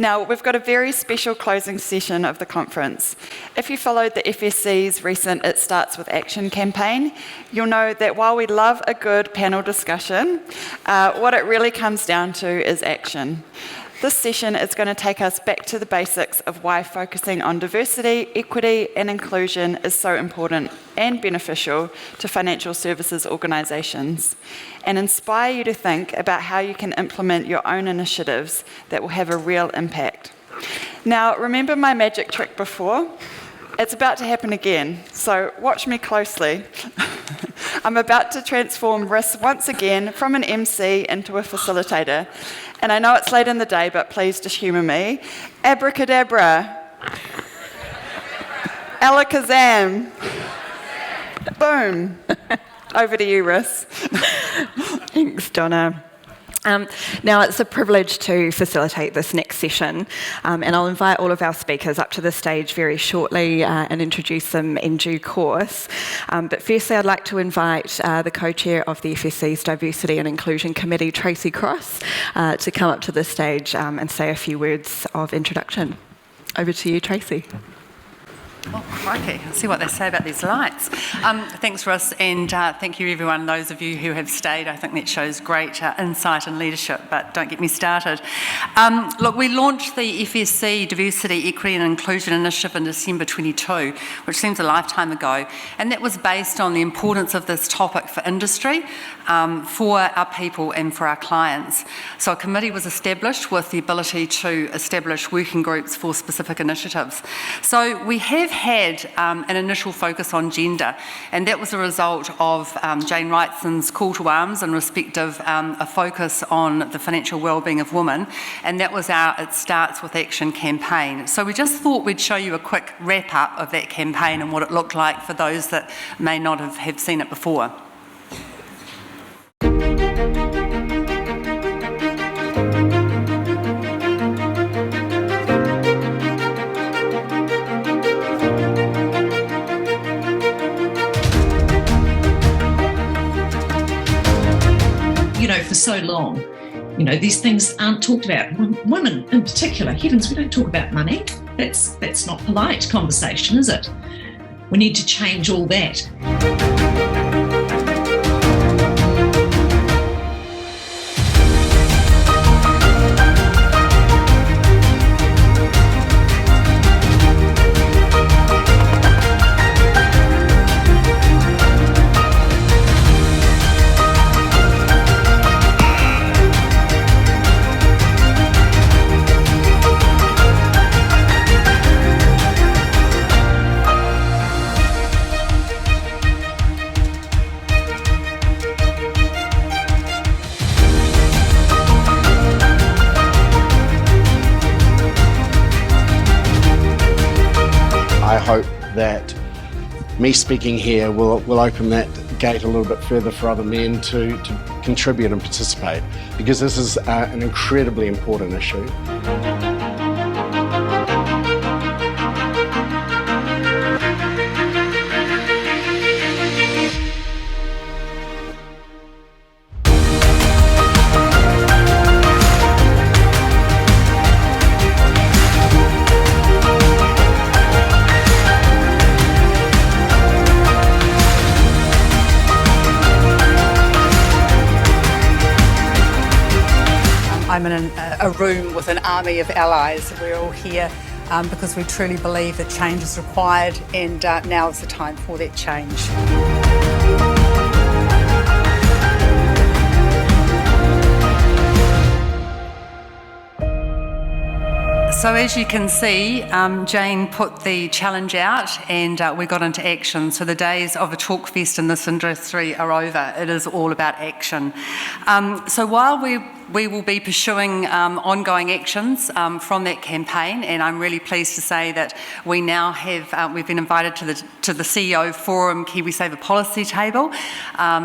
Now, we've got a very special closing session of the conference. If you followed the FSC's recent It Starts With Action campaign, you'll know that while we love a good panel discussion, what it really comes down to is action. This session is going to take us back to the basics of why focusing on diversity, equity, and inclusion is so important and beneficial to financial services organisations, and inspire you to think about how you can implement your own initiatives that will have a real impact. Now, remember my magic trick before? It's about to happen again, so watch me closely. I'm about to transform Riss once again from an MC into a facilitator. And I know it's late in the day, but please just humour me. Abracadabra. Alakazam. Boom. Over to you, Riss. Thanks, Donna. Now, it's a privilege to facilitate this next session, and I'll invite all of our speakers up to the stage very shortly and introduce them in due course. But firstly, I'd like to invite the co-chair of the FSC's Diversity and Inclusion Committee, Tracy Cross, to come up to the stage and say a few words of introduction. Over to you, Tracy. Oh, crikey. I'll see what they say about these lights. Thanks, Russ, and thank you, everyone, those of you who have stayed. I think that shows great insight and leadership, but don't get me started. Look, we launched the FSC Diversity, Equity and Inclusion Initiative in December 22, which seems a lifetime ago, and that was based on the importance of this topic for industry, for our people and for our clients. So a committee was established with the ability to establish working groups for specific initiatives. So we have had an initial focus on gender, and that was a result of Jane Wrightson's call to arms in respect of a focus on the financial wellbeing of women, and that was our It Starts With Action campaign. So we just thought we'd show you a quick wrap-up of that campaign and what it looked like for those that may not have seen it before. For so long, these things aren't talked about. Women in particular, heavens, we don't talk about money. That's not polite conversation, is it? We need to change all that. I hope that me speaking here will open that gate a little bit further for other men to contribute and participate, because this is an incredibly important issue. I'm in a room with an army of allies. We're all here because we truly believe that change is required, and now is the time for that change. So as you can see, Jane put the challenge out and we got into action. So the days of a talk fest in this industry are over. It is all about action. So while we will be pursuing ongoing actions from that campaign, and I'm really pleased to say that we now have, we've been invited to the CEO Forum KiwiSaver Policy Table.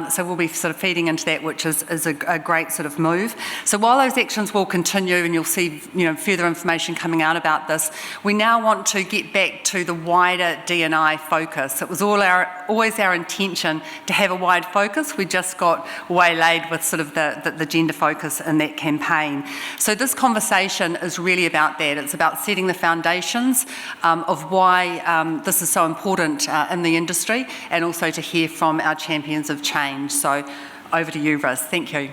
So we'll be sort of feeding into that, which is a great sort of move. So while those actions will continue, and you'll see further information coming out about this, we now want to get back to the wider D&I focus. It was always our intention to have a wide focus. We just got waylaid with sort of the gender focus in that campaign. So this conversation is really about that. It's about setting the foundations of why this is so important in the industry, and also to hear from our champions of change. So over to you, Riz. Thank you.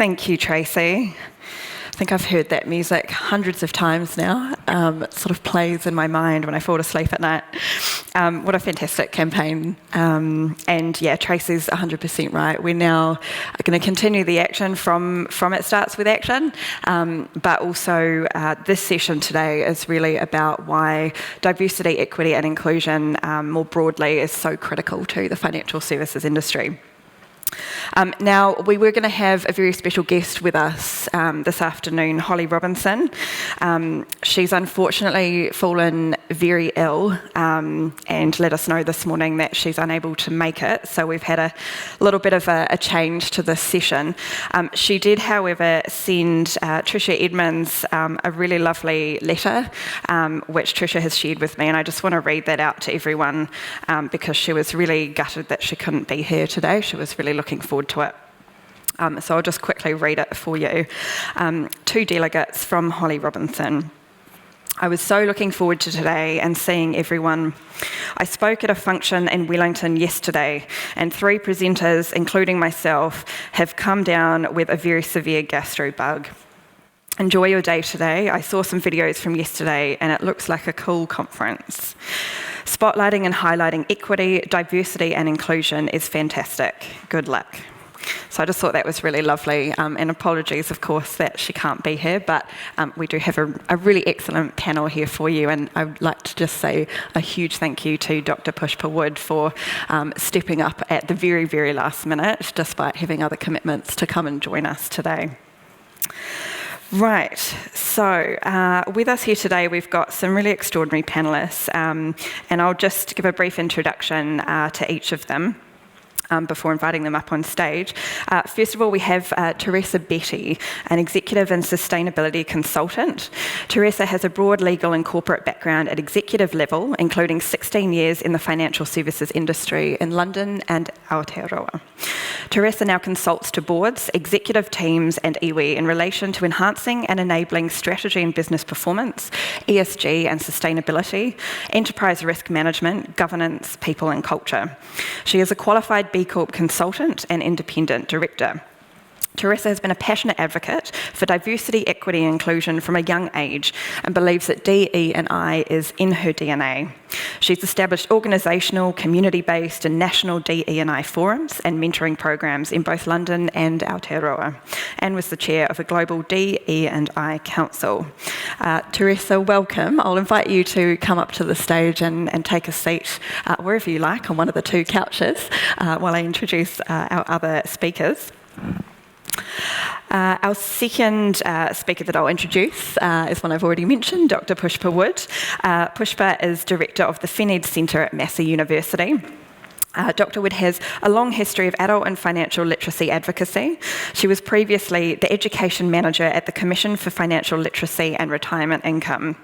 Thank you, Tracy. I think I've heard that music hundreds of times now. It sort of plays in my mind when I fall asleep at night. What a fantastic campaign. And yeah, Tracy's 100% right. We're now going to continue the action from It Starts With Action, but also this session today is really about why diversity, equity and inclusion more broadly is so critical to the financial services industry. Now, we were going to have a very special guest with us this afternoon, Holly Robinson. She's unfortunately fallen very ill and let us know this morning that she's unable to make it, so we've had a little bit of a change to this session. She did, however, send Tricia Edmonds a really lovely letter, which Tricia has shared with me, and I just want to read that out to everyone because she was really gutted that she couldn't be here today. She was really looking forward to it. So I'll just quickly read it for you. To delegates from Holly Robinson. I was so looking forward to today and seeing everyone. I spoke at a function in Wellington yesterday, and 3 presenters, including myself, have come down with a very severe gastro bug. Enjoy your day today. I saw some videos from yesterday, and it looks like a cool conference. Spotlighting and highlighting equity, diversity and inclusion is fantastic. Good luck. So I just thought that was really lovely, and apologies, of course, that she can't be here, but we do have a really excellent panel here for you, and I would like to just say a huge thank you to Dr. Pushpa Wood for stepping up at the very, very last minute, despite having other commitments, to come and join us today. Right, so with us here today we've got some really extraordinary panellists, and I'll just give a brief introduction to each of them before inviting them up on stage. First of all, we have Teresa Betty, an executive and sustainability consultant. Teresa has a broad legal and corporate background at executive level, including 16 years in the financial services industry in London and Aotearoa. Teresa now consults to boards, executive teams and iwi in relation to enhancing and enabling strategy and business performance, ESG and sustainability, enterprise risk management, governance, people and culture. She is a qualified B Corp consultant and independent director. Teresa has been a passionate advocate for diversity, equity and inclusion from a young age and believes that DE&I is in her DNA. She's established organisational, community-based and national DE&I forums and mentoring programs in both London and Aotearoa, and was the chair of a global DE&I council. Teresa, welcome. I'll invite you to come up to the stage and take a seat wherever you like on one of the 2 couches while I introduce our other speakers. Our second speaker that I'll introduce is one I've already mentioned, Dr. Pushpa Wood. Pushpa is Director of the FSC Centre at Massey University. Dr. Wood has a long history of adult and financial literacy advocacy. She was previously the Education Manager at the Commission for Financial Literacy and Retirement Income.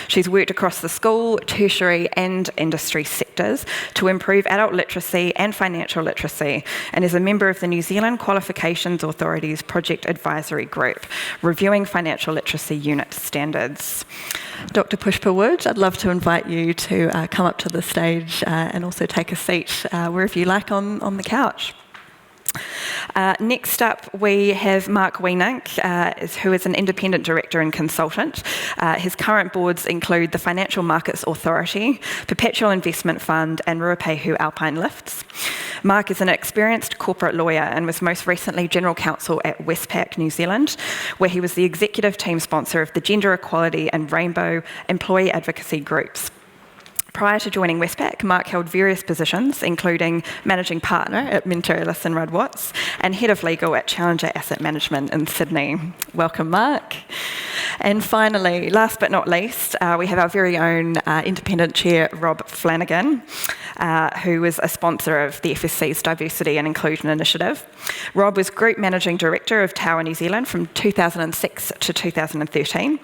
She's worked across the school, tertiary and industry sectors to improve adult literacy and financial literacy, and is a member of the New Zealand Qualifications Authority's Project Advisory Group, reviewing financial literacy unit standards. Dr. Pushpa Wood, I'd love to invite you to come up to the stage and also take a seat wherever you like on the couch. Next up, we have Mark Weenink, who is an independent director and consultant. His current boards include the Financial Markets Authority, Perpetual Investment Fund, and Ruapehu Alpine Lifts. Mark is an experienced corporate lawyer and was most recently General Counsel at Westpac, New Zealand, where he was the executive team sponsor of the Gender Equality and Rainbow Employee Advocacy Groups. Prior to joining Westpac, Mark held various positions, including Managing Partner at Minter Ellis & Rudd Watts and Head of Legal at Challenger Asset Management in Sydney. Welcome, Mark. And finally, last but not least, we have our very own Independent Chair, Rob Flanagan, who was a sponsor of the FSC's Diversity and Inclusion Initiative. Rob was Group Managing Director of Tower New Zealand from 2006 to 2013.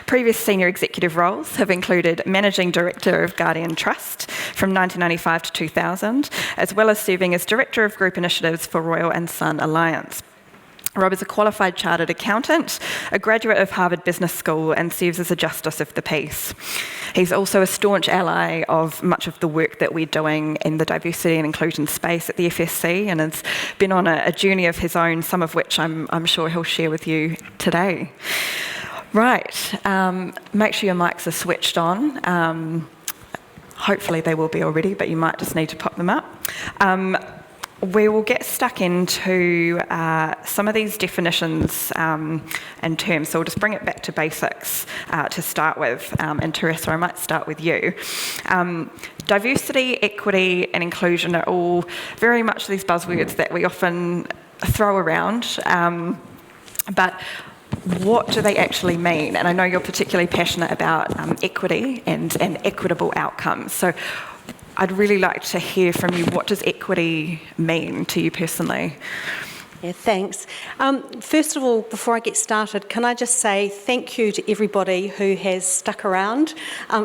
Previous senior executive roles have included Managing Director of Guardian Trust from 1995 to 2000, as well as serving as Director of Group Initiatives for Royal & Sun Alliance. Rob is a qualified chartered accountant, a graduate of Harvard Business School, and serves as a Justice of the Peace. He's also a staunch ally of much of the work that we're doing in the diversity and inclusion space at the FSC, and has been on a journey of his own, some of which I'm sure he'll share with you today. Right, make sure your mics are switched on. Hopefully they will be already, but you might just need to pop them up. We will get stuck into some of these definitions and terms, so we'll just bring it back to basics to start with. And Teresa, I might start with you. Diversity, equity and inclusion are all very much these buzzwords that we often throw around, but what do they actually mean? And I know you're particularly passionate about equity and equitable outcomes. So I'd really like to hear from you, what does equity mean to you personally? Yeah, thanks. First of all, before I get started, can I just say thank you to everybody who has stuck around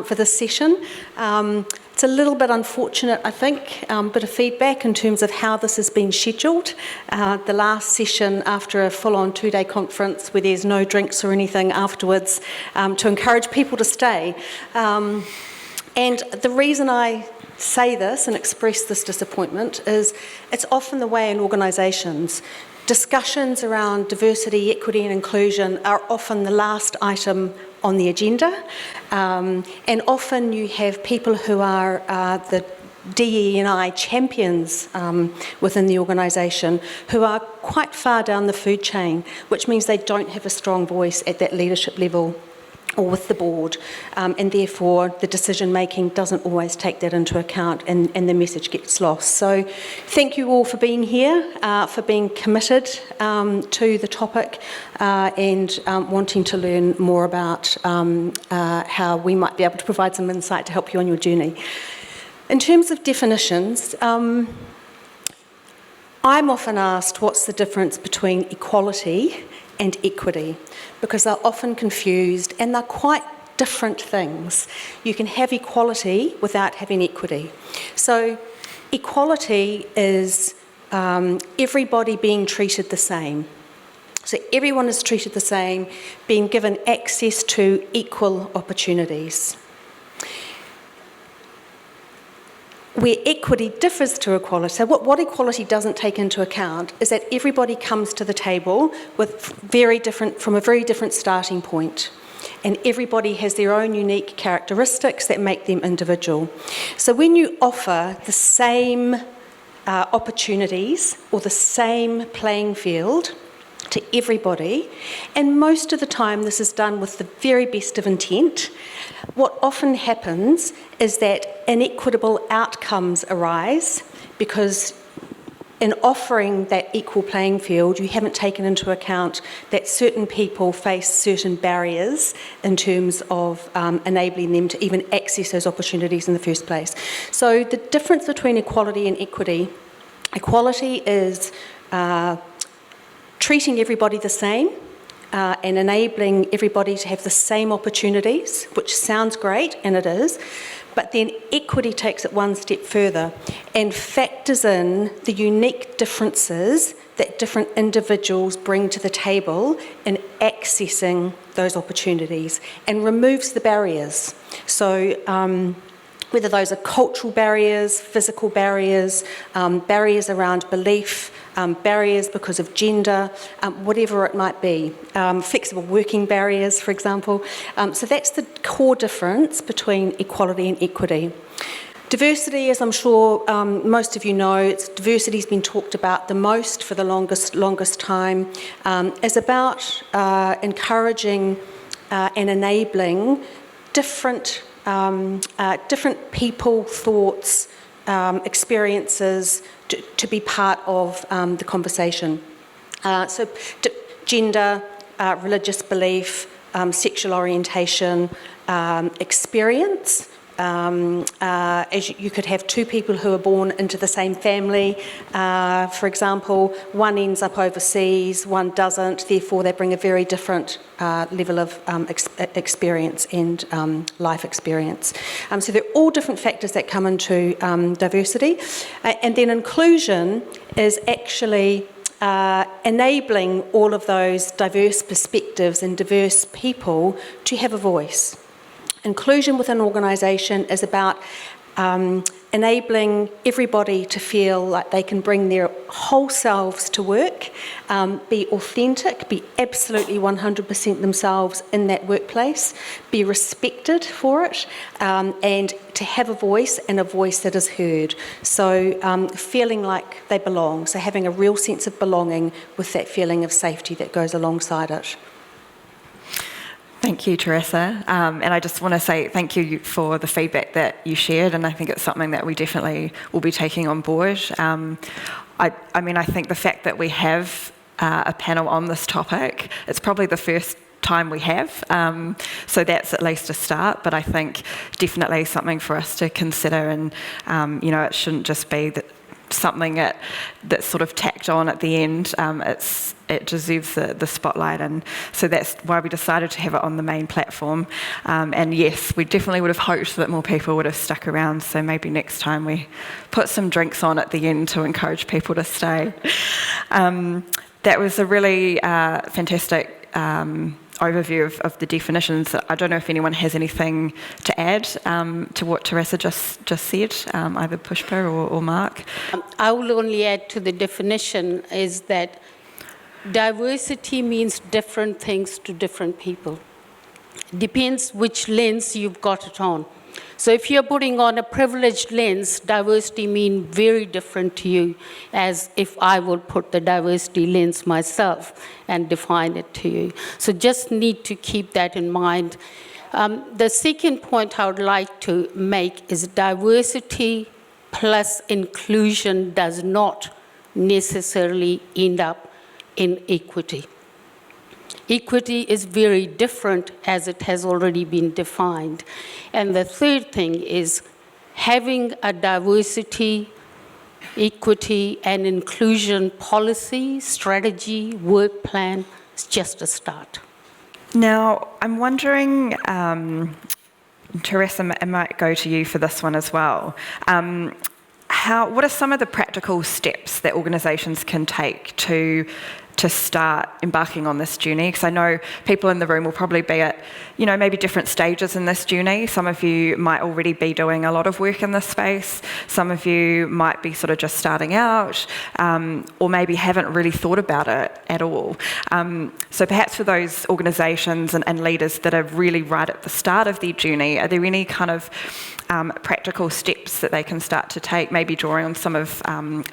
for this session. It's a little bit unfortunate, I think, bit of feedback in terms of how this has been scheduled. The last session after a full-on 2-day conference where there's no drinks or anything afterwards to encourage people to stay. And the reason I say this and express this disappointment is it's often the way in organisations. Discussions around diversity, equity and inclusion are often the last item on the agenda, and often you have people who are the DEI champions within the organisation who are quite far down the food chain, which means they don't have a strong voice at that leadership level or with the board, and therefore the decision making doesn't always take that into account, and the message gets lost. So thank you all for being here, for being committed to the topic and wanting to learn more about how we might be able to provide some insight to help you on your journey. In terms of definitions, I'm often asked what's the difference between equality and equity, because they're often confused and they're quite different things. You can have equality without having equity. So equality is everybody being treated the same. So everyone is treated the same, being given access to equal opportunities. Where equity differs to equality, so what equality doesn't take into account is that everybody comes to the table with from a very different starting point, and everybody has their own unique characteristics that make them individual. So when you offer the same opportunities or the same playing field to everybody, and most of the time this is done with the very best of intent, what often happens is that inequitable outcomes arise because in offering that equal playing field, you haven't taken into account that certain people face certain barriers in terms of enabling them to even access those opportunities in the first place. So the difference between equality and equity is treating everybody the same and enabling everybody to have the same opportunities, which sounds great, and it is, but then equity takes it one step further and factors in the unique differences that different individuals bring to the table in accessing those opportunities and removes the barriers. So whether those are cultural barriers, physical barriers, barriers around belief, barriers because of gender, whatever it might be, flexible working barriers, for example. So that's the core difference between equality and equity. Diversity, as I'm sure most of you know, diversity has been talked about the most for the longest time, is about encouraging and enabling different people, thoughts, experiences to be part of the conversation. So gender, religious belief, sexual orientation, experience. As you could have two people who are born into the same family, for example, one ends up overseas, one doesn't, therefore they bring a very different level of experience and life experience. So they're all different factors that come into diversity. And then inclusion is actually enabling all of those diverse perspectives and diverse people to have a voice. Inclusion within an organisation is about enabling everybody to feel like they can bring their whole selves to work, be authentic, be absolutely 100% themselves in that workplace, be respected for it, and to have a voice and a voice that is heard. So feeling like they belong, so having a real sense of belonging with that feeling of safety that goes alongside it. Thank you, Teresa. And I just want to say thank you for the feedback that you shared, and I think it's something that we definitely will be taking on board. I mean, I think the fact that we have a panel on this topic, it's probably the first time we have, so that's at least a start, but I think definitely something for us to consider, and you know, it shouldn't just be that something that's sort of tacked on at the end. It deserves the spotlight, and so that's why we decided to have it on the main platform. And yes, we definitely would have hoped that more people would have stuck around, so maybe next time we put some drinks on at the end to encourage people to stay. That was a really fantastic overview of the definitions. I don't know if anyone has anything to add to what Teresa just said, either Pushpa or Mark. I will only add to the definition is that diversity means different things to different people. Depends which lens you've got it on. So if you're putting on a privileged lens, diversity means very different to you as if I would put the diversity lens myself and define it to you. So just need to keep that in mind. The second point I would like to make is diversity plus inclusion does not necessarily end up in equity. Equity is very different as it has already been defined. And the third thing is having a diversity, equity, and inclusion policy, strategy, work plan is just a start. Now, I'm wondering, Teresa, I might go to you for this one as well. What are some of the practical steps that organisations can take to start embarking on this journey? Because I know people in the room will probably be at, you know, maybe different stages in this journey. Some of you might already be doing a lot of work in this space. Some of you might be sort of just starting out, or maybe haven't really thought about it at all. So perhaps for those organisations and leaders that are really right at the start of their journey, are there any kind of practical steps that they can start to take, maybe drawing on some of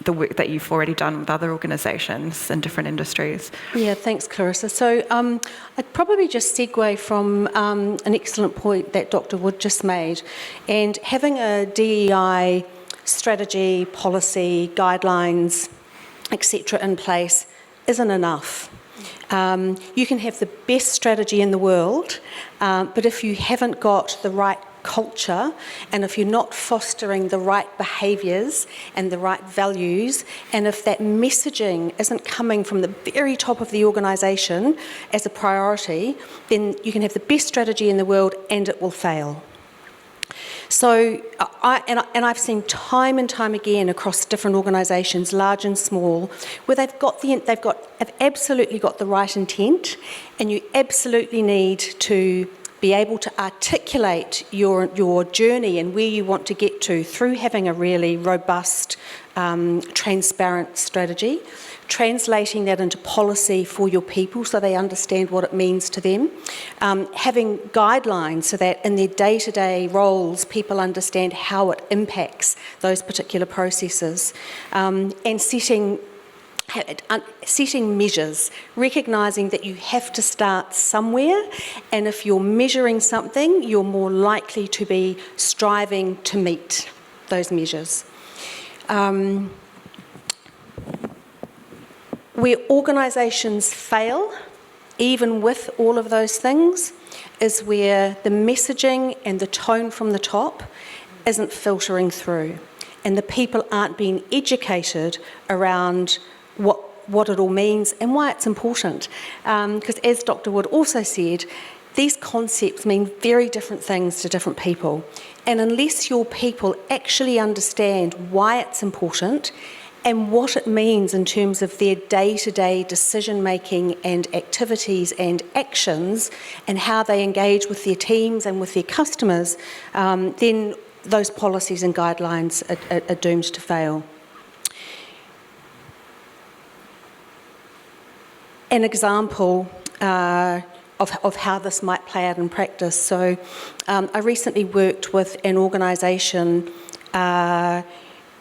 the work that you've already done with other organisations in different industries? Yeah, thanks, Clarissa. So I'd probably just segue from an excellent point that Dr. Wood just made, and having a DEI strategy, policy, guidelines, etc. in place isn't enough. You can have the best strategy in the world, but if you haven't got the right culture, and if you're not fostering the right behaviours and the right values, and if that messaging isn't coming from the very top of the organisation as a priority, then you can have the best strategy in the world and it will fail. So, I've seen time and time again across different organisations, large and small, where they've absolutely got the right intent, and you absolutely need to be able to articulate your journey and where you want to get to through having a really robust, transparent strategy, translating that into policy for your people so they understand what it means to them, having guidelines so that in their day-to-day roles people understand how it impacts those particular processes, and setting measures, recognising that you have to start somewhere, and if you're measuring something, you're more likely to be striving to meet those measures. Where organisations fail, even with all of those things, is where the messaging and the tone from the top isn't filtering through, and the people aren't being educated around what it all means and why it's important. Because as Dr. Wood also said, these concepts mean very different things to different people. And unless your people actually understand why it's important and what it means in terms of their day-to-day decision-making and activities and actions and how they engage with their teams and with their customers, then those policies and guidelines are doomed to fail. An example of how this might play out in practice. So I recently worked with an organisation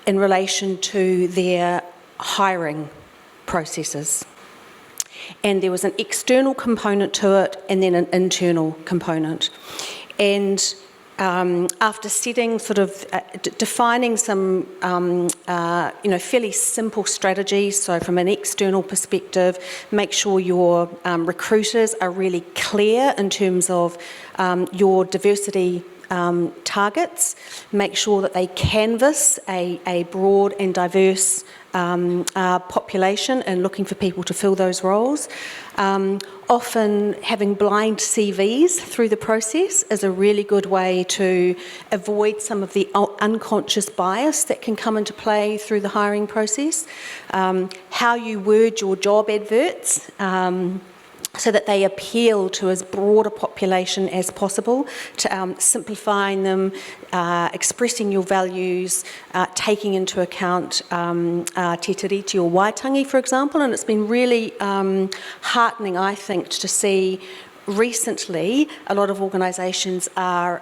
in relation to their hiring processes. And there was an external component to it and then an internal component. And after setting defining some fairly simple strategies, so from an external perspective, make sure your recruiters are really clear in terms of your diversity targets, make sure that they canvass a broad and diverse population and looking for people to fill those roles. Often having blind CVs through the process is a really good way to avoid some of the unconscious bias that can come into play through the hiring process. How you word your job adverts, so that they appeal to as broad a population as possible, to simplifying them, expressing your values, taking into account te tiriti or waitangi, for example. And it's been really heartening, I think, to see recently a lot of organisations are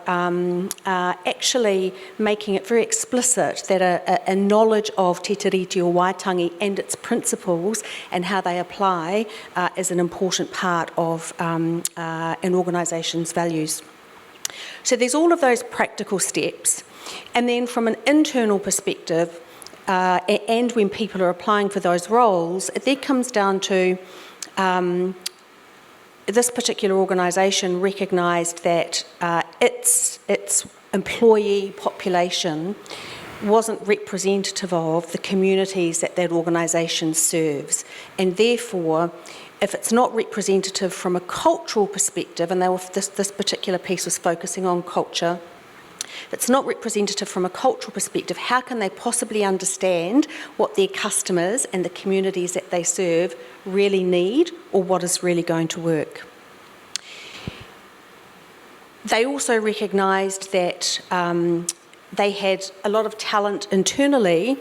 actually making it very explicit that a knowledge of te tiriti or waitangi and its principles and how they apply is an important part of an organisation's values. So there's all of those practical steps. And then from an internal perspective, and when people are applying for those roles, it then comes down to this particular organisation recognised that its employee population wasn't representative of the communities that organisation serves, and therefore, if it's not representative from a cultural perspective, and this particular piece was focusing on culture, if it's not representative from a cultural perspective, how can they possibly understand what their customers and the communities that they serve really need or what is really going to work? They also recognised that they had a lot of talent internally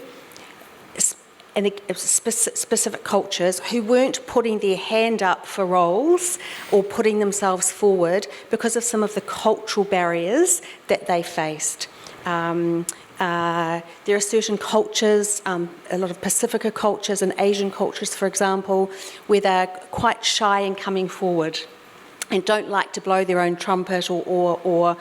in specific cultures who weren't putting their hand up for roles or putting themselves forward because of some of the cultural barriers that they faced. There are certain cultures, a lot of Pacifica cultures and Asian cultures, for example, where they're quite shy in coming forward and don't like to blow their own trumpet or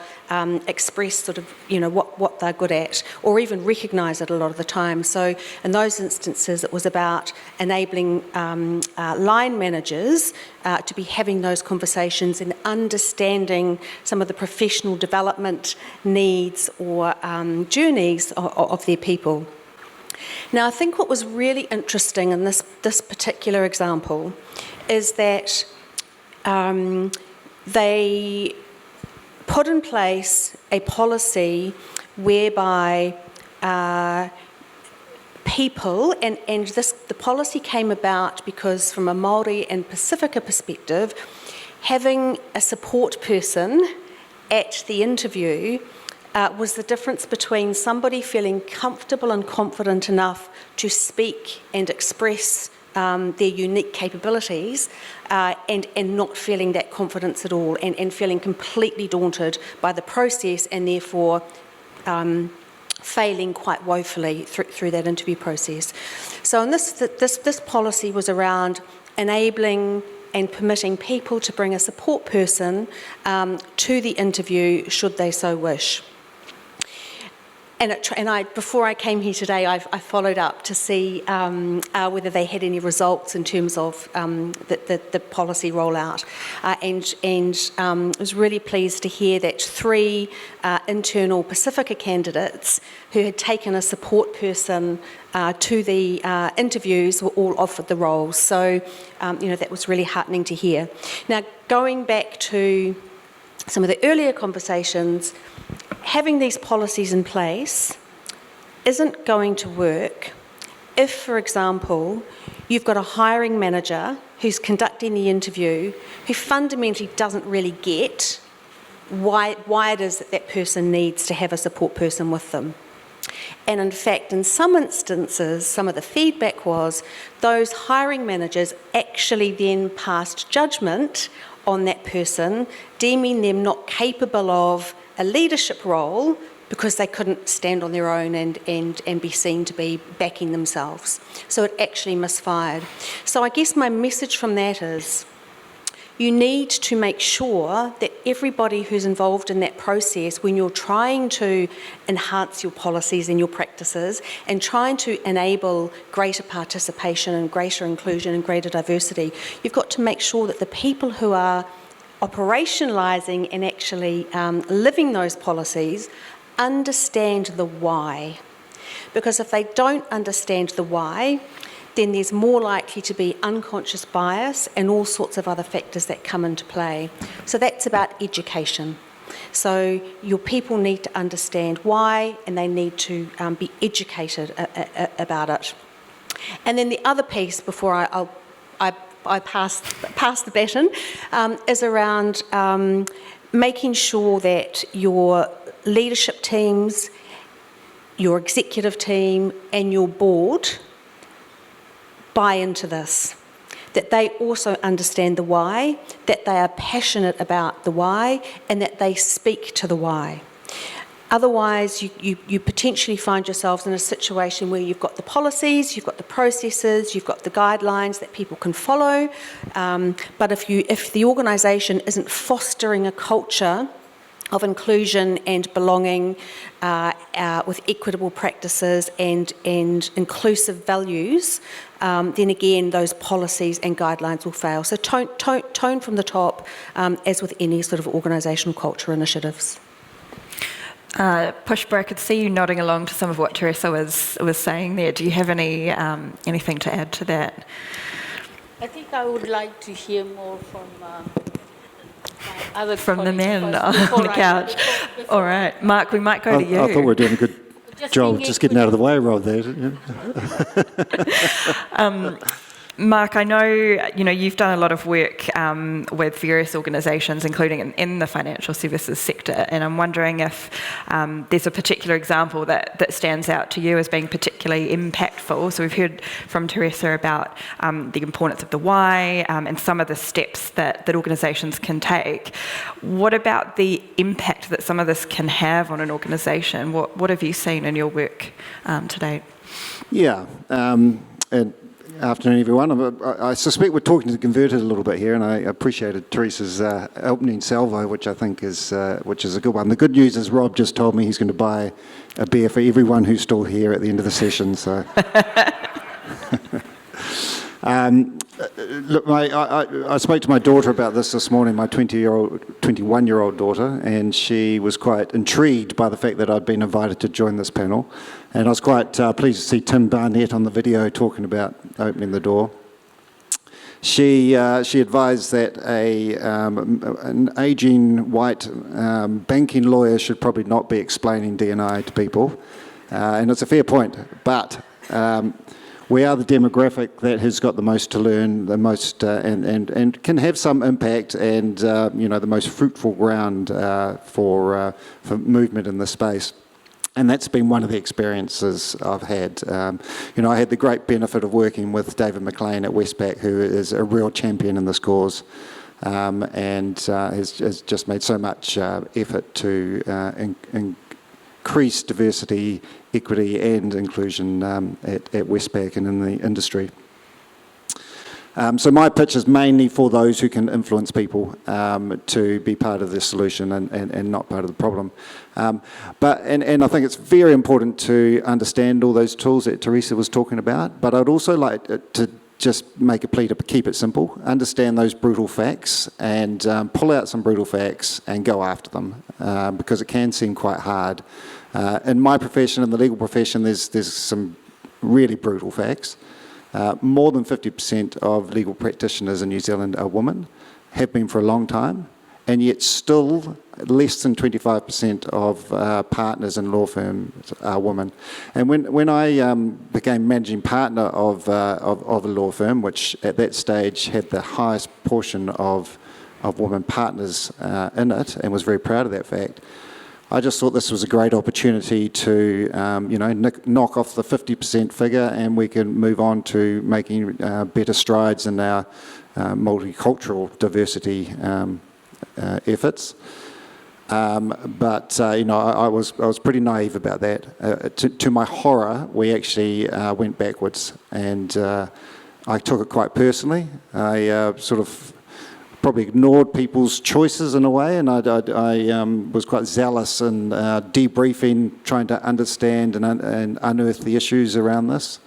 express what they're good at, or even recognise it a lot of the time. So in those instances, it was about enabling line managers to be having those conversations and understanding some of the professional development needs or journeys of their people. Now, I think what was really interesting in this particular example is that they put in place a policy whereby people, and the policy came about because from a Māori and Pacifica perspective, having a support person at the interview was the difference between somebody feeling comfortable and confident enough to speak and express their unique capabilities and not feeling that confidence at all and feeling completely daunted by the process and therefore failing quite woefully through that interview process. So in this policy was around enabling and permitting people to bring a support person to the interview should they so wish. And before I came here today, I followed up to see whether they had any results in terms of the policy rollout, and was really pleased to hear that 3 internal Pacifica candidates who had taken a support person to the interviews were all offered the roles. So, that was really heartening to hear. Now, going back to some of the earlier conversations, having these policies in place isn't going to work if, for example, you've got a hiring manager who's conducting the interview who fundamentally doesn't really get why it is that person needs to have a support person with them. And in fact, in some instances, some of the feedback was those hiring managers actually then passed judgment on that person, deeming them not capable of a leadership role because they couldn't stand on their own and be seen to be backing themselves. So it actually misfired. So I guess my message from that is you need to make sure that everybody who's involved in that process, when you're trying to enhance your policies and your practices and trying to enable greater participation and greater inclusion and greater diversity, you've got to make sure that the people who are operationalising and actually living those policies understand the why. Because if they don't understand the why, then there's more likely to be unconscious bias and all sorts of other factors that come into play. So that's about education. So your people need to understand why, and they need to be educated about it. And then the other piece, before I pass the baton, is around making sure that your leadership teams, your executive team, and your board buy into this, that they also understand the why, that they are passionate about the why, and that they speak to the why. Otherwise, you potentially find yourselves in a situation where you've got the policies, you've got the processes, you've got the guidelines that people can follow, but if the organisation isn't fostering a culture of inclusion and belonging with equitable practices and inclusive values, then again those policies and guidelines will fail. So tone from the top, as with any sort of organisational culture initiatives. Pushpa, I could see you nodding along to some of what Teresa was saying there. Do you have anything to add to that? I think I would like to hear more from other from the colleagues men first, on the couch. All right, Mark, we might go to you. I thought we were doing a good job just getting out of the way right there. Mark, I know you've done a lot of work with various organisations, including in the financial services sector, and I'm wondering if there's a particular example that stands out to you as being particularly impactful. So we've heard from Teresa about the importance of the why and some of the steps that organisations can take. What about the impact that some of this can have on an organisation? What have you seen in your work to date? Yeah, and afternoon, everyone. I suspect we're talking to the converted a little bit here, and I appreciated Teresa's opening salvo, which I think is a good one. The good news is Rob just told me he's going to buy a beer for everyone who's still here at the end of the session. So, look, I spoke to my daughter about this morning, my 21-year-old daughter, and she was quite intrigued by the fact that I'd been invited to join this panel. And I was quite pleased to see Tim Barnett on the video talking about opening the door. She advised that an ageing white banking lawyer should probably not be explaining D&I to people. And it's a fair point, but we are the demographic that has got the most to learn, the most and can have some impact, and the most fruitful ground for movement in this space. And that's been one of the experiences I've had. I had the great benefit of working with David McLean at Westpac, who is a real champion in this cause, and has just made so much effort to increase diversity, equity and inclusion at Westpac and in the industry. So my pitch is mainly for those who can influence people to be part of the solution and not part of the problem. But I think it's very important to understand all those tools that Teresa was talking about, but I'd also like to just make a plea to keep it simple, understand those brutal facts and pull out some brutal facts and go after them, because it can seem quite hard. In my profession, in the legal profession, there's some really brutal facts. More than 50% of legal practitioners in New Zealand are women, have been for a long time, and yet still less than 25% of partners in law firms are women. And when I became managing partner of a law firm, which at that stage had the highest portion of women partners in it, and was very proud of that fact, I just thought this was a great opportunity to, knock off the 50% figure, and we can move on to making better strides in our multicultural diversity efforts. But I was pretty naive about that. To my horror, we actually went backwards, and I took it quite personally. I sort of probably ignored people's choices in a way, and I was quite zealous in debriefing, trying to understand and unearth the issues around this.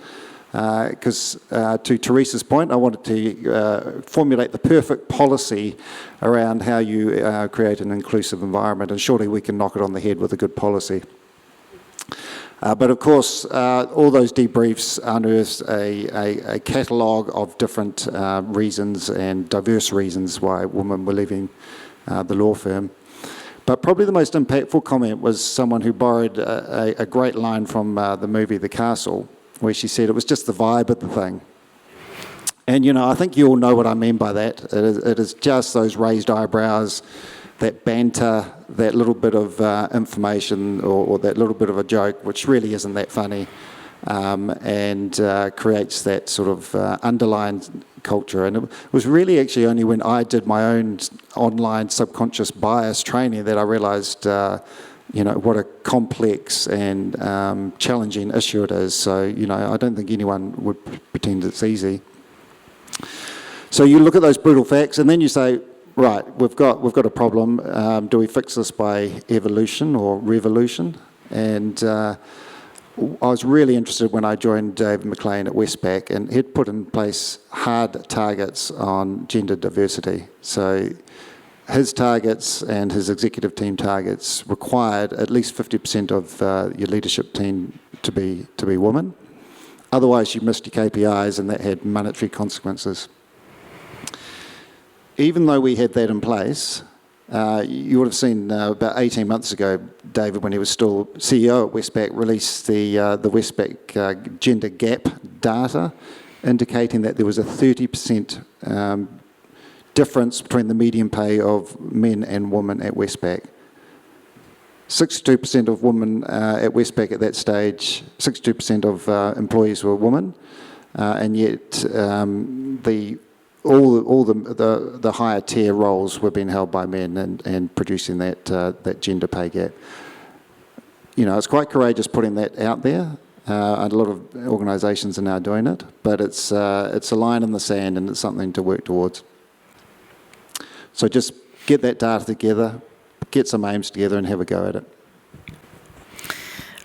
Because to Teresa's point, I wanted to formulate the perfect policy around how you create an inclusive environment, and surely we can knock it on the head with a good policy. But of course, all those debriefs unearthed a catalogue of different reasons and diverse reasons why women were leaving the law firm. But probably the most impactful comment was someone who borrowed a great line from the movie The Castle, where she said it was just the vibe of the thing. And, I think you all know what I mean by that. It is just those raised eyebrows, that banter, that little bit of information or that little bit of a joke, which really isn't that funny, and creates that sort of underlying culture. And it was really actually only when I did my own online subconscious bias training that I realised, what a complex and challenging issue it is. So, I don't think anyone would pretend it's easy. So you look at those brutal facts, and then you say, right, we've got a problem. Do we fix this by evolution or revolution? And I was really interested when I joined David McLean at Westpac, and he'd put in place hard targets on gender diversity. So his targets and his executive team targets required at least 50% of your leadership team to be women. Otherwise, you missed your KPIs, and that had monetary consequences. Even though we had that in place, you would have seen about 18 months ago, David, when he was still CEO at Westpac, released the Westpac gender gap data, indicating that there was a 30% difference between the median pay of men and women at Westpac. 62% of women at Westpac at that stage, 62% of employees were women, and yet all the higher tier roles were being held by men and producing that gender pay gap. It's quite courageous putting that out there. And a lot of organisations are now doing it, but it's a line in the sand, and it's something to work towards. So just get that data together, get some aims together, and have a go at it.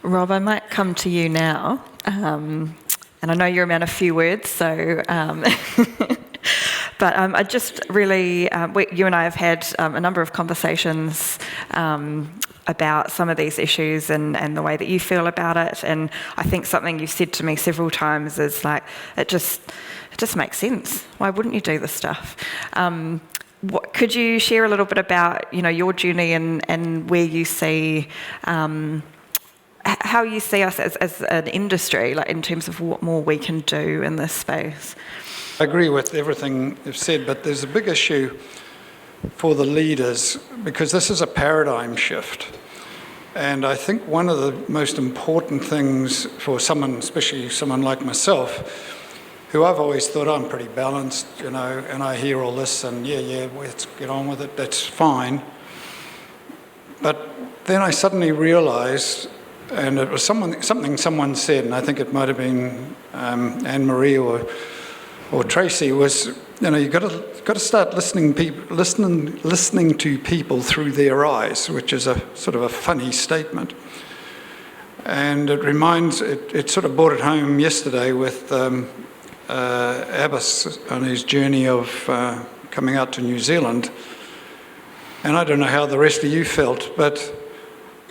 Rob, I might come to you now, and I know you're a man of few words, so. But I just really, you and I have had a number of conversations about some of these issues and the way that you feel about it. And I think something you've said to me several times is like, it just makes sense. Why wouldn't you do this stuff? Could you share a little bit about, your journey and where you see, how you see us as an industry, like in terms of what more we can do in this space? I agree with everything you've said, but there's a big issue for the leaders because this is a paradigm shift. And I think one of the most important things for someone, especially someone like myself, who I've always thought I'm pretty balanced, and I hear all this and yeah, let's get on with it, that's fine. But then I suddenly realised, and it was something someone said, and I think it might have been Anne-Marie or Tracy, was you've got to start listening to people through their eyes, which is a sort of a funny statement. And it sort of brought it home yesterday with Abbas on his journey of coming out to New Zealand. And I don't know how the rest of you felt, but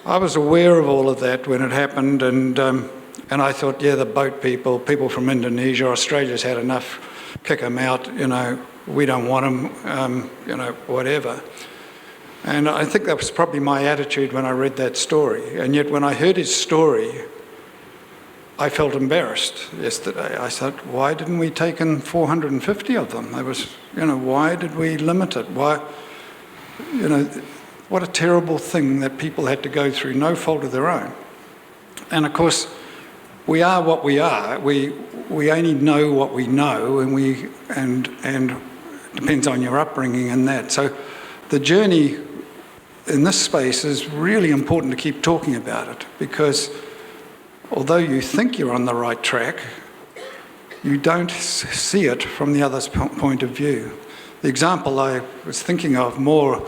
I was aware of all of that when it happened, and I thought, yeah, the boat people from Indonesia, Australia's had enough, kick them out, we don't want them, whatever. And I think that was probably my attitude when I read that story. And yet when I heard his story, I felt embarrassed yesterday. I thought, why didn't we take in 450 of them? Why did we limit it? Why, what a terrible thing that people had to go through, no fault of their own. And of course, we are what we are. We only know what we know, and depends on your upbringing and that. So the journey in this space is really important to keep talking about it, because although you think you're on the right track, you don't see it from the other's point of view. The example I was thinking of more,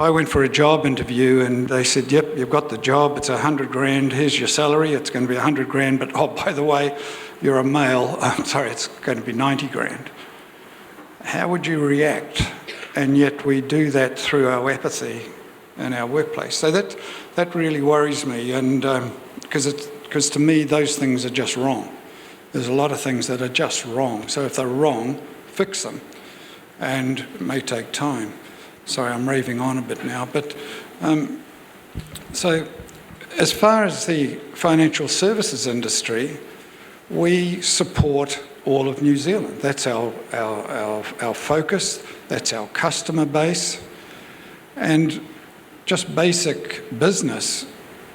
I went for a job interview and they said, yep, you've got the job, it's 100 grand, here's your salary, it's going to be 100 grand, but oh, by the way, you're a male, it's going to be 90 grand. How would you react? And yet we do that through our apathy in our workplace. So that really worries me, and because to me those things are just wrong. There's a lot of things that are just wrong. So if they're wrong, fix them, and it may take time. Sorry, I'm raving on a bit now, but so as far as the financial services industry, we support all of New Zealand. That's our focus, that's our customer base. And just basic business,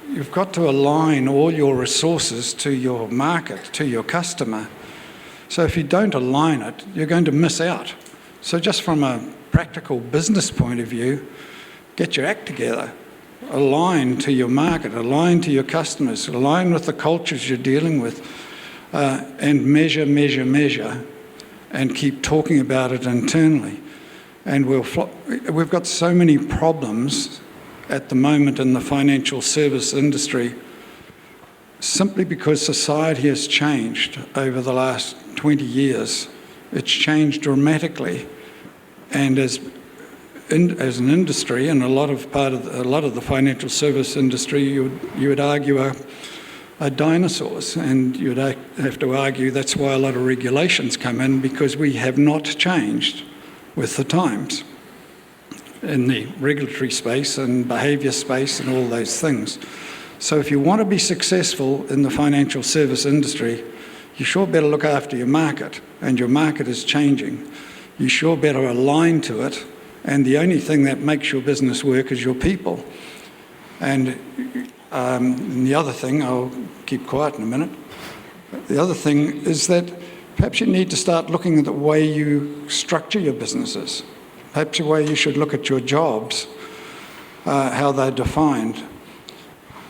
you've got to align all your resources to your market, to your customer. So if you don't align it, you're going to miss out. So just from a practical business point of view, get your act together. Align to your market, align to your customers, align with the cultures you're dealing with, and measure, and keep talking about it internally. And we've got so many problems at the moment in the financial service industry simply because society has changed over the last 20 years. It's changed dramatically, and as an industry, and a lot of the financial service industry, you would argue are dinosaurs, and you'd have to argue that's why a lot of regulations come in, because we have not changed with the times in the regulatory space and behaviour space and all those things. So if you want to be successful in the financial service industry, you sure better look after your market, and your market is changing. You sure better align to it, and the only thing that makes your business work is your people. And the other thing, I'll keep quiet in a minute, the other thing is that perhaps you need to start looking at the way you structure your businesses. Perhaps the way you should look at your jobs, how they're defined.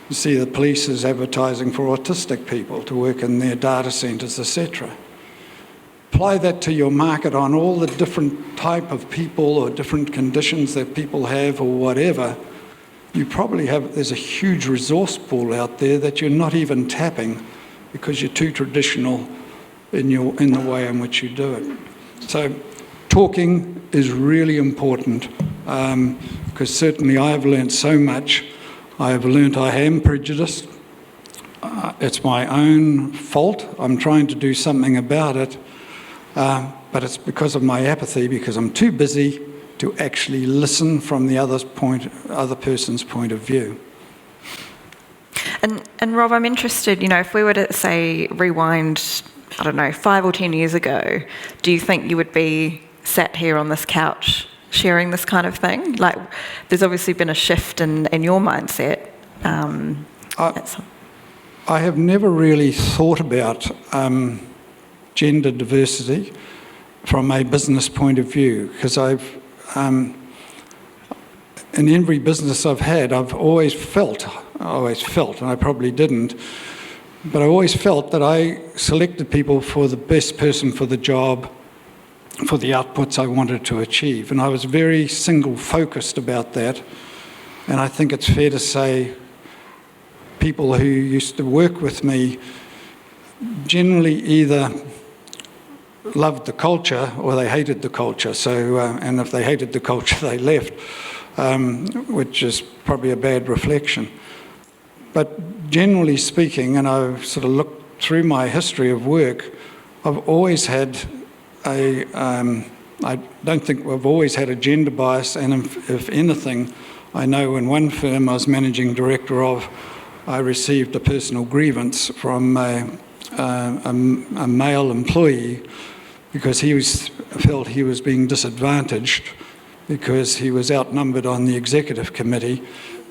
You see the police is advertising for autistic people to work in their data centres, etc. Apply that to your market on all the different type of people or different conditions that people have or whatever. You probably there's a huge resource pool out there that you're not even tapping because you're too traditional in the way in which you do it. So talking is really important, because certainly I have learnt so much. I have learnt I am prejudiced. It's my own fault. I'm trying to do something about it, but it's because of my apathy, because I'm too busy to actually listen from the other person's point of view. And Rob, I'm interested, if we were to, say, rewind, 5 or 10 years ago, do you think you would be sat here on this couch sharing this kind of thing? Like, there's obviously been a shift in your mindset. I have never really thought about gender diversity from a business point of view, because in every business I've had, I've always felt, and I probably didn't, but I always felt that I selected people for the best person for the job, for the outputs I wanted to achieve. And I was very single-focused about that. And I think it's fair to say people who used to work with me generally either loved the culture or they hated the culture. So, and if they hated the culture, they left, which is probably a bad reflection. But generally speaking, and I've sort of looked through my history of work, I've always had I don't think we've always had a gender bias, and if anything, I know in one firm I was managing director of, I received a personal grievance from a male employee because he felt he was being disadvantaged because he was outnumbered on the executive committee,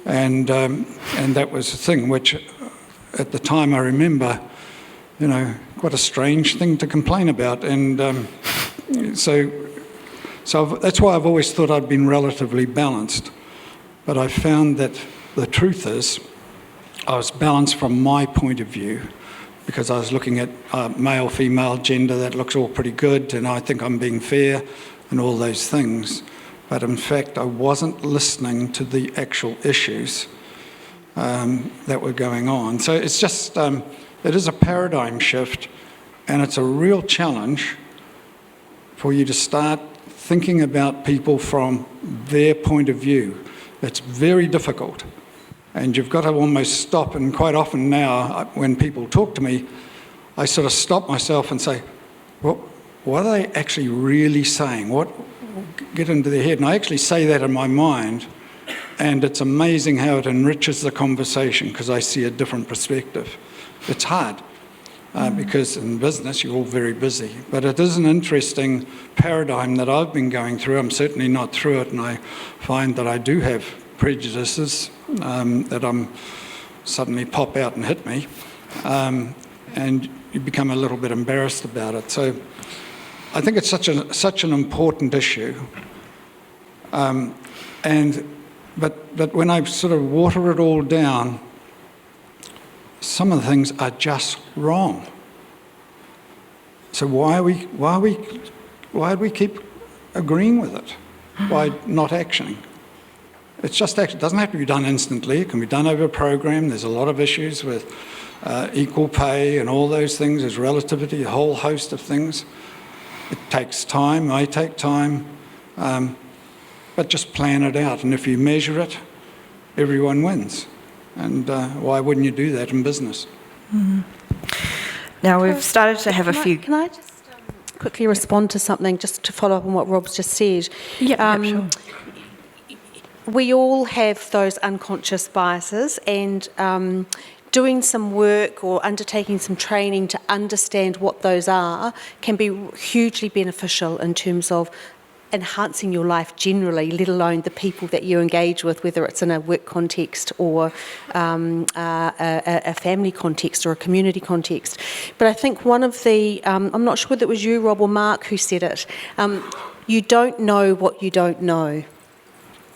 and that was a thing which, at the time, I remember, quite a strange thing to complain about, and so that's why I've always thought I'd been relatively balanced. But I found that the truth is, I was balanced from my point of view, because I was looking at male, female, gender, that looks all pretty good, and I think I'm being fair, and all those things. But in fact, I wasn't listening to the actual issues that were going on. So it's just, it is a paradigm shift, and it's a real challenge for you to start thinking about people from their point of view. It's very difficult. And you've got to almost stop, and quite often now, when people talk to me, I sort of stop myself and say, well, what are they actually really saying? Get into their head. And I actually say that in my mind, and it's amazing how it enriches the conversation because I see a different perspective. It's hard because in business you're all very busy, but it is an interesting paradigm that I've been going through. I'm certainly not through it, and I find that I do have prejudices that suddenly pop out and hit me, and you become a little bit embarrassed about it. So I think it's such an important issue, but when I sort of water it all down, some of the things are just wrong. So why do we keep agreeing with it? Why not actioning? It's just action. It doesn't have to be done instantly. It can be done over a program. There's a lot of issues with equal pay and all those things. There's relativity, a whole host of things. It takes time, may take time, but just plan it out. And if you measure it, everyone wins. And why wouldn't you do that in business? Mm-hmm. Now we've started to have a few... Can I just quickly respond to something, just to follow up on what Rob's just said? Yeah, sure. We all have those unconscious biases, and doing some work or undertaking some training to understand what those are can be hugely beneficial in terms of enhancing your life generally, let alone the people that you engage with, whether it's in a work context or a family context or a community context. But I think one of the, I'm not sure whether it was you, Rob, or Mark who said it, you don't know what you don't know.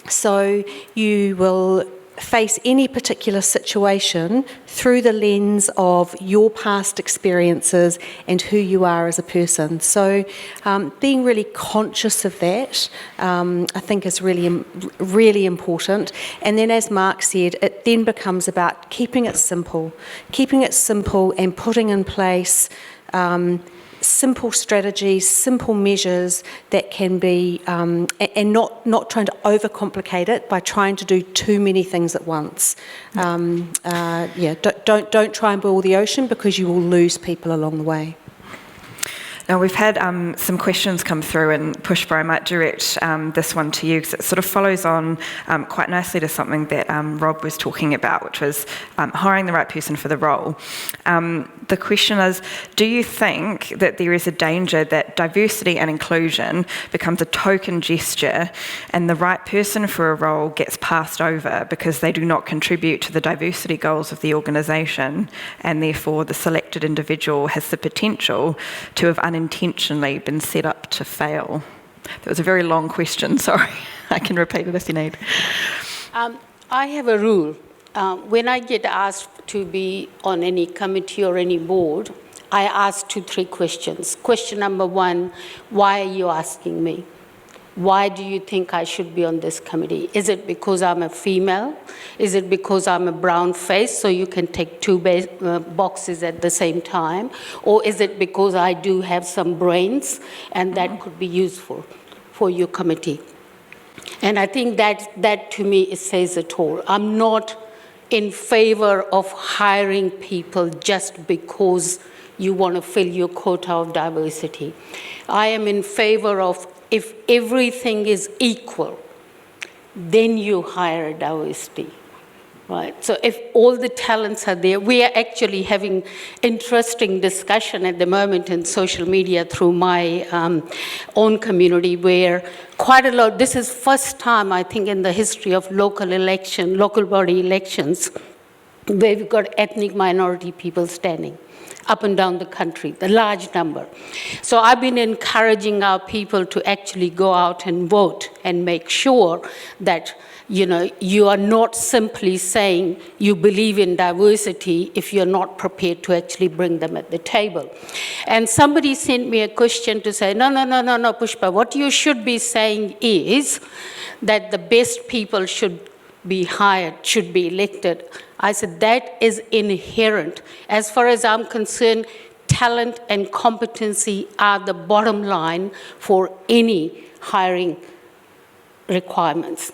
So you will face any particular situation through the lens of your past experiences and who you are as a person. So being really conscious of that, I think is really, really important. And then, as Mark said, it then becomes about keeping it simple and putting in place simple strategies, simple measures that can be, and not trying to overcomplicate it by trying to do too many things at once. Don't try and boil the ocean, because you will lose people along the way. Now, we've had some questions come through, and Pushpa, I might direct this one to you, because it sort of follows on quite nicely to something that Rob was talking about, which was hiring the right person for the role. The question is, do you think that there is a danger that diversity and inclusion becomes a token gesture and the right person for a role gets passed over because they do not contribute to the diversity goals of the organisation, and therefore the selected individual has the potential to have unintentionally been set up to fail? That was a very long question, sorry. I can repeat it if you need. I have a rule. When I get asked to be on any committee or any board, I ask 2-3 questions. Question number 1, why are you asking me? Why do you think I should be on this committee? Is it because I'm a female? Is it because I'm a brown face, so you can take 2 boxes at the same time? Or is it because I do have some brains and that could be useful for your committee? And I think that to me, it says it all. I'm not in favor of hiring people just because you want to fill your quota of diversity. I am in favor of, if everything is equal, then you hire a diversity. Right. So if all the talents are there, we are actually having interesting discussion at the moment in social media through my own community, where quite a lot, this is first time I think in the history of local body elections, where we've got ethnic minority people standing up and down the country, the large number. So I've been encouraging our people to actually go out and vote and make sure that you are not simply saying you believe in diversity if you're not prepared to actually bring them at the table. And somebody sent me a question to say, no, Pushpa, what you should be saying is that the best people should be hired, should be elected. I said, that is inherent. As far as I'm concerned, talent and competency are the bottom line for any hiring requirements.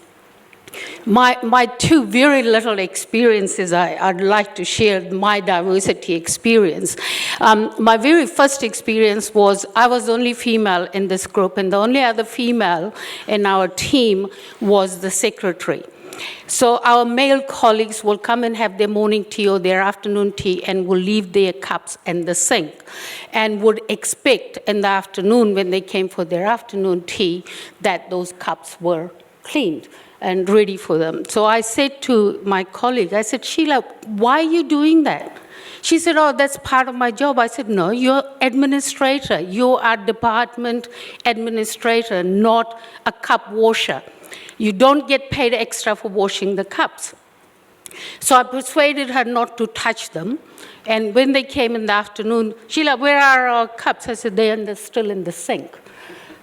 My two very little experiences, I'd like to share my diversity experience. My very first experience was I was the only female in this group, and the only other female in our team was the secretary. So our male colleagues will come and have their morning tea or their afternoon tea and will leave their cups in the sink and would expect in the afternoon when they came for their afternoon tea that those cups were cleaned and ready for them. So I said to my colleague, I said, Sheila, why are you doing that? She said, oh, that's part of my job. I said, no, you're administrator. You are department administrator, not a cup washer. You don't get paid extra for washing the cups. So I persuaded her not to touch them. And when they came in the afternoon, Sheila, where are our cups? I said, they're still in the sink.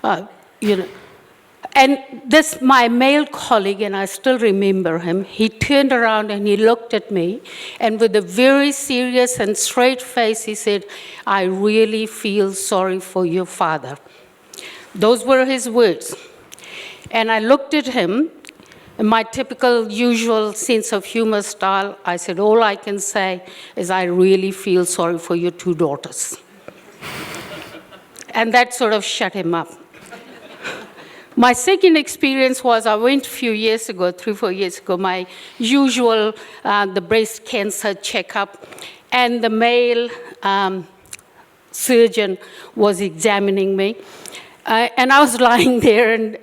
And this, my male colleague, and I still remember him, he turned around and he looked at me, and with a very serious and straight face, he said, I really feel sorry for your father. Those were his words. And I looked at him, in my typical, usual sense of humor style, I said, all I can say is I really feel sorry for your two daughters. And that sort of shut him up. My second experience was I went a few years ago, 3-4 years ago, my usual, the breast cancer checkup, and the male surgeon was examining me. And I was lying there and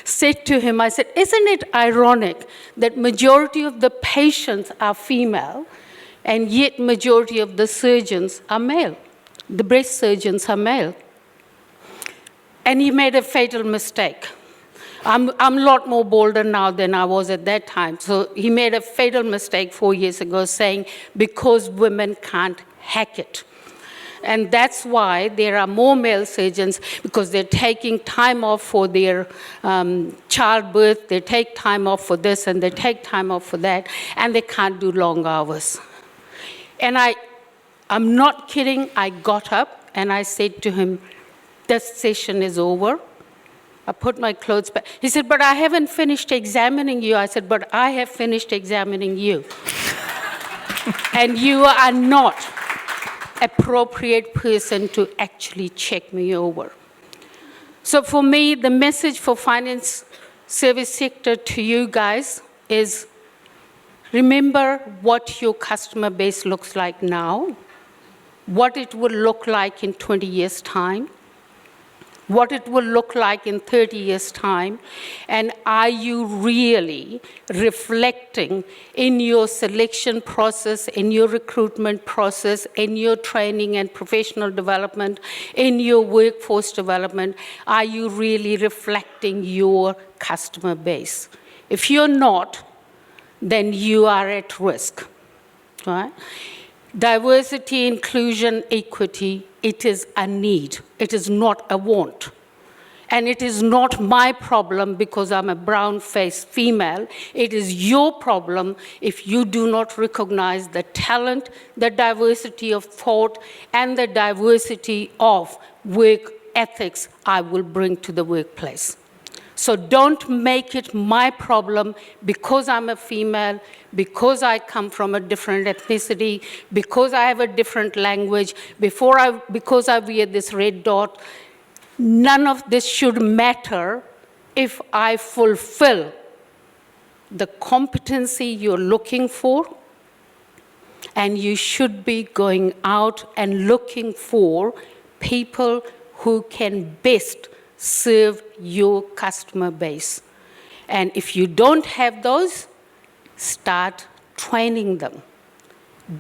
said to him, I said, isn't it ironic that majority of the patients are female, and yet majority of the surgeons are male? The breast surgeons are male. And he made a fatal mistake. I'm a lot more bolder now than I was at that time. So he made a fatal mistake 4 years ago saying, because women can't hack it. And that's why there are more male surgeons, because they're taking time off for their childbirth, they take time off for this, and they take time off for that, and they can't do long hours. And I'm not kidding, I got up and I said to him, this session is over. I put my clothes back. He said, but I haven't finished examining you. I said, but I have finished examining you. And you are not appropriate person to actually check me over. So for me, the message for finance service sector to you guys is, remember what your customer base looks like now, what it will look like in 20 years' time, what it will look like in 30 years' time, and are you really reflecting in your selection process, in your recruitment process, in your training and professional development, in your workforce development, are you really reflecting your customer base? If you're not, then you are at risk, right? Diversity, inclusion, equity, it is a need. It is not a want. And it is not my problem because I'm a brown-faced female. It is your problem if you do not recognize the talent, the diversity of thought, and the diversity of work ethics I will bring to the workplace. So don't make it my problem because I'm a female, because I come from a different ethnicity, because I have a different language, because I wear this red dot. None of this should matter if I fulfill the competency you're looking for, and you should be going out and looking for people who can best serve your customer base. And if you don't have those, start training them.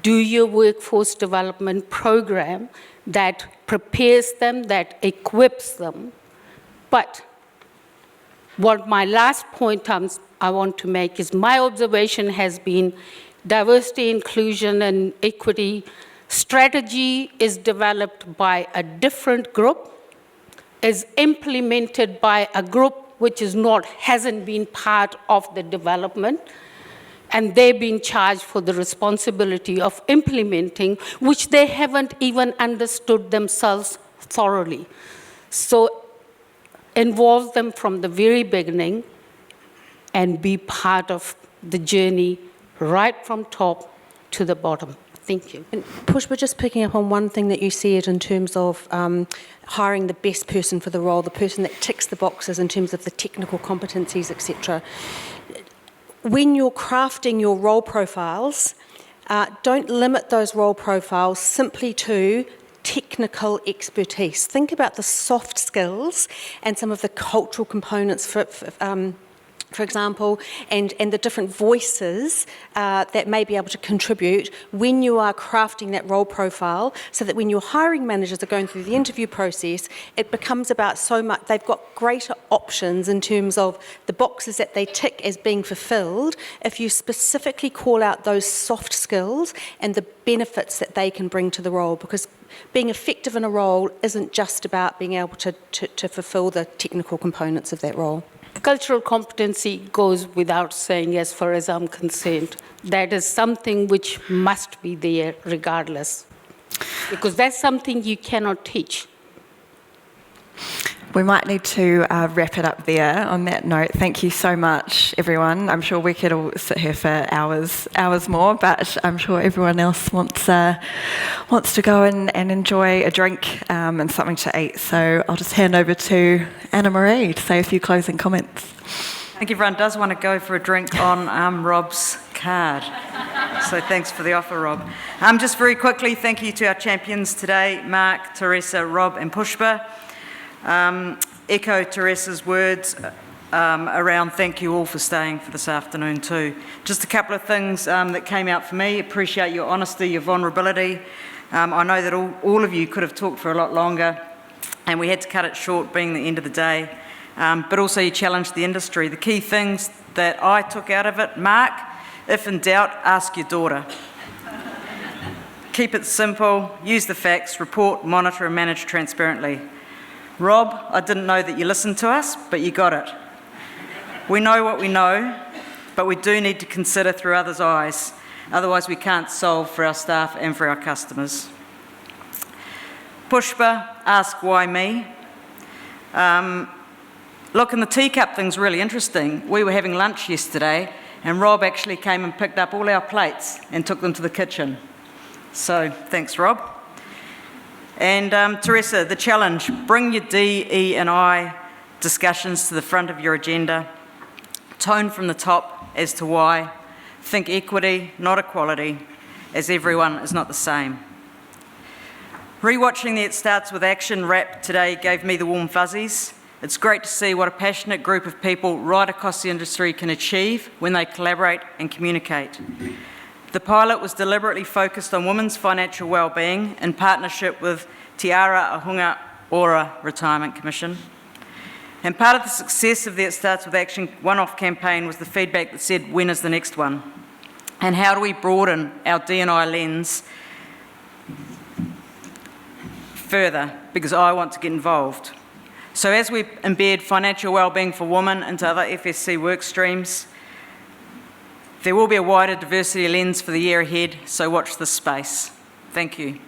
Do your workforce development program that prepares them, that equips them. But what my last point I want to make is my observation has been diversity, inclusion, and equity strategy is developed by a different group, is implemented by a group which hasn't been part of the development, and they've been charged for the responsibility of implementing, which they haven't even understood themselves thoroughly. So involve them from the very beginning and be part of the journey right from top to the bottom. Thank you. And Pushpa, just picking up on one thing that you said in terms of hiring the best person for the role, the person that ticks the boxes in terms of the technical competencies, etc. When you're crafting your role profiles, don't limit those role profiles simply to technical expertise. Think about the soft skills and some of the cultural components, for example, and the different voices that may be able to contribute when you are crafting that role profile, so that when your hiring managers are going through the interview process, it becomes about so much, they've got greater options in terms of the boxes that they tick as being fulfilled if you specifically call out those soft skills and the benefits that they can bring to the role, because being effective in a role isn't just about being able to fulfill the technical components of that role. Cultural competency goes without saying as far as I'm concerned. That is something which must be there regardless, because that's something you cannot teach. We might need to wrap it up there on that note. Thank you so much, everyone. I'm sure we could all sit here for hours more, but I'm sure everyone else wants to go and enjoy a drink and something to eat. So I'll just hand over to Anna Marie to say a few closing comments. I think everyone does want to go for a drink on Rob's card. So thanks for the offer, Rob. Just very quickly, thank you to our champions today, Mark, Teresa, Rob and Pushpa. Echo Teresa's words around thank you all for staying for this afternoon too. Just a couple of things that came out for me. Appreciate your honesty, your vulnerability. I know that all of you could have talked for a lot longer and we had to cut it short being the end of the day. But also you challenged the industry. The key things that I took out of it, Mark, if in doubt, ask your daughter. Keep it simple, use the facts, report, monitor and manage transparently. Rob, I didn't know that you listened to us, but you got it. We know what we know, but we do need to consider through others' eyes. Otherwise, we can't solve for our staff and for our customers. Pushpa, ask why me. Look, and the teacup thing's really interesting. We were having lunch yesterday, and Rob actually came and picked up all our plates and took them to the kitchen. So, thanks, Rob. And Teresa, the challenge, bring your DE&I discussions to the front of your agenda. Tone from the top as to why. Think equity, not equality, as everyone is not the same. Rewatching the It Starts With Action wrap today gave me the warm fuzzies. It's great to see what a passionate group of people right across the industry can achieve when they collaborate and communicate. The pilot was deliberately focused on women's financial wellbeing in partnership with Te Ara Ahunga Ora Retirement Commission. And part of the success of the It Starts With Action one-off campaign was the feedback that said, when is the next one? And how do we broaden our D&I lens further? Because I want to get involved. So as we embed financial wellbeing for women into other FSC work streams, there will be a wider diversity lens for the year ahead, so watch this space. Thank you.